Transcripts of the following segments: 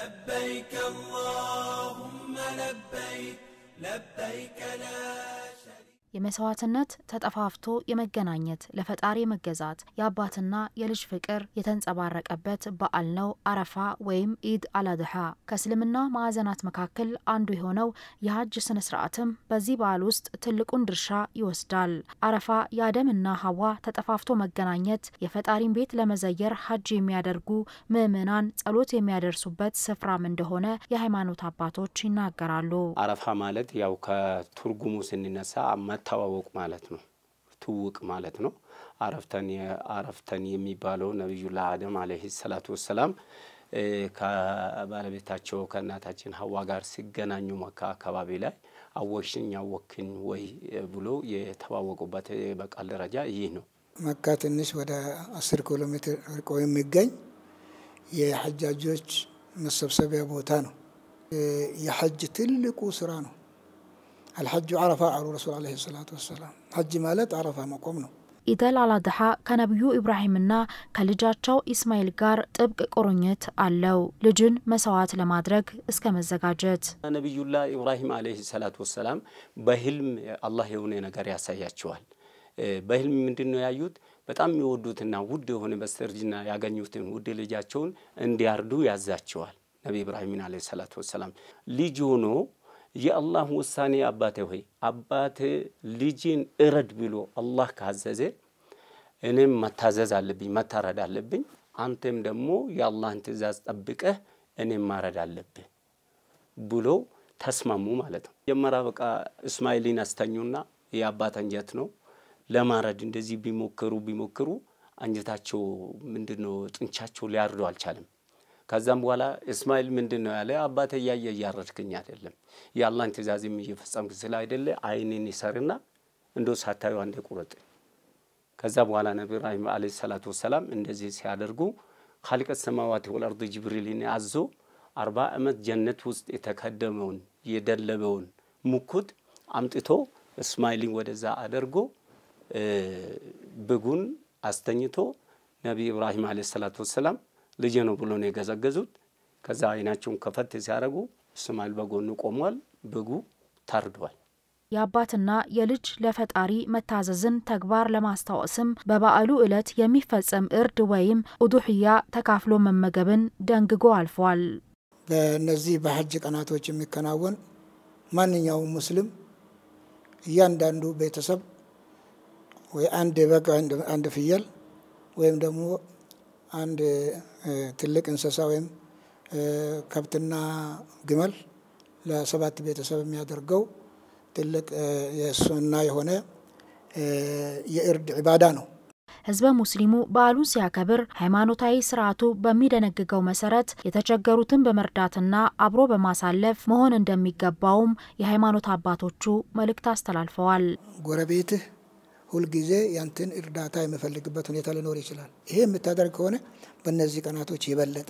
لبيك اللهم لبيك لبيك لا የመስዋዕትነት ተጠፋፍቶ የመገናኘት ለፈጣሪ መገዛት የአባትና የልጅ ፍቅር የተንጸባረቀበት በዓል ነው አረፋ ወይም ኢድ አልአድሃ። ከእስልምና ማዕዘናት መካከል አንዱ የሆነው የሐጅ ስነ ስርዓትም በዚህ በዓል ውስጥ ትልቁን ድርሻ ይወስዳል። አረፋ የአደምና ሐዋ ተጠፋፍቶ መገናኘት የፈጣሪን ቤት ለመዘየር ሐጅ የሚያደርጉ ምዕመናን ጸሎት የሚያደርሱበት ስፍራም እንደሆነ የሃይማኖት አባቶች ይናገራሉ። አረፋ ማለት ያው ከትርጉሙ ስንነሳ ተዋወቅ ማለት ነው ትውቅ ማለት ነው አረፍተን የሚባለው ነብዩላህ አደም አለይሂ ሰላቱ ወሰለም ከባለቤታቸው ከናታችን ሐዋ ጋር ሲገናኙ መካ አካባቢ ላይ አወሽኝ ያወክኝ ወይ ብሎ የተዋወቁበት በቃል ደረጃ ይህ ነው። መካ ትንሽ ወደ 10 ኪሎ ሜትር ርቆ የሚገኝ የሐጃጆች መሰብሰቢያ ቦታ ነው። የሐጅ ትልቁ ስራ ነው። الحج عرفة على الرسول عليه الصلاة والسلام حج مالت عرفة مقوم ነው። ኢድ አልአድሃ ከነብዩ ኢብራሂምና ከልጃቸው ኢስማኤል ጋር ጥብቅ ቁርኝት አለው። ልጅን መስዋዕት ለማድረግ እስከ መዘጋጀት ነብዩላህ ኢብራሂም አለይሂ ሰላቱ ወሰለም በህልም አላህ የሆነ ነገር ያሳያቸዋል። በህልም ምንድነው ያዩት? በጣም የሚወዱትና ውድ የሆነ በስተርጅና ያገኙትን ውድ ልጃቸውን እንዲያርዱ ያዛቸዋል። ነብዩ ኢብራሂም አለይሂ ሰላቱ ወሰለም ልጅ ሆኖ የአላህ ውሳኔ አባቴ ሆይ አባቴ ልጅን እረድ ብሎ አላህ ካዘዘ እኔም መታዘዝ አለብኝ መታረድ አለብኝ አንተም ደግሞ የአላህን ትእዛዝ ጠብቀህ እኔም ማረድ አለብህ ብሎ ተስማሙ ማለት ነው። የመራበቃ እስማኤልን አስተኙና የአባት አንጀት ነው ለማረድ እንደዚህ ቢሞክሩ አንጀታቸው ምንድነው ጥንቻቸው ሊያርዱ አልቻለም። ከዛም በኋላ እስማኤል ምንድነው ያለ አባቴ ያያረድከኝ አይደለም የአላህን ትእዛዝም እየፈጸምክ ስለ አይደለ አይኔን ይሰርና እንደው ሳታዩ አንዴ ቁረጥ። ከዛ በኋላ ነብዩ ኢብራሂም አለይሂ ሰላቱ ወሰለም እንደዚህ ሲያደርጉ ኻሊቀ ሰማዋት ወልአርድ ጅብሪልን አዞ 40 አመት ጀነት ውስጥ የተከደመውን የደለበውን ሙኩት አምጥቶ እስማኤልን ወደዛ አድርጎ በጉን አስተኝቶ ነብዩ ኢብራሂም አለይሂ ሰላቱ ወሰለም ልጅ ነው ብሎ ነው የገዘገዙት። ከዛ አይናቸውን ከፈት ሲያረጉ እስማኤል በጎኑ ቆሟል በጉ ታርዷል። የአባትና የልጅ ለፈጣሪ መታዘዝን ተግባር ለማስተዋወስም በበዓሉ ዕለት የሚፈጸም እርድ ወይም ኡዱህያ ተካፍሎ መመገብን ደንግጎ አልፏል። በእነዚህ በሐጅ ቀናቶች የሚከናወን ማንኛውም ሙስሊም እያንዳንዱ ቤተሰብ ወይ አንድ በግ አንድ ፍየል ወይም ደግሞ አንድ ትልቅ እንስሳ ወይም ከብትና ግመል ለሰባት ቤተሰብ የሚያደርገው ትልቅ የሱና የሆነ የእርድ ዒባዳ ነው። ህዝበ ሙስሊሙ በዓሉን ሲያከብር ሃይማኖታዊ ስርዓቱ በሚደነግገው መሰረት የተቸገሩትን በመርዳትና አብሮ በማሳለፍ መሆን እንደሚገባውም የሃይማኖት አባቶቹ መልእክት አስተላልፈዋል። ጎረቤትህ ሁሉ ጊዜ ያንተን እርዳታ የሚፈልግበት ሁኔታ ሊኖር ይችላል። ይሄ የምታደርግ ከሆነ በእነዚህ ቀናቶች ይበለጠ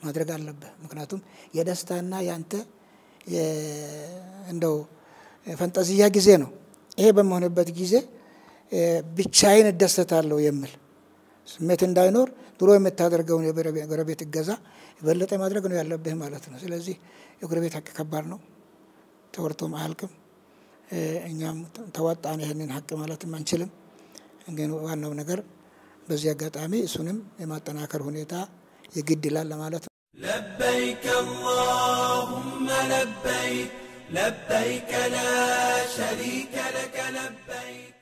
ማድረግ አለበት። ምክንያቱም የደስታና ያንተ እንደው ፈንጠዚያ ጊዜ ነው። ይሄ በመሆንበት ጊዜ ብቻዬን እደሰታለሁ የሚል ስሜት እንዳይኖር ድሮ የምታደርገውን የጎረቤት እገዛ ይበለጠ ማድረግ ነው ያለብህ ማለት ነው። ስለዚህ የጎረቤት ሐቅ ከባድ ነው ተወርቶም አያልቅም። እኛም ተዋጣን ይሄንን ሐቅ ማለት አንችልም። ግን ዋናው ነገር በዚህ አጋጣሚ እሱንም የማጠናከር ሁኔታ የግድ ይላል ለማለት ነው። لبيك اللهم لبيك لبيك لا شريك لك لبيك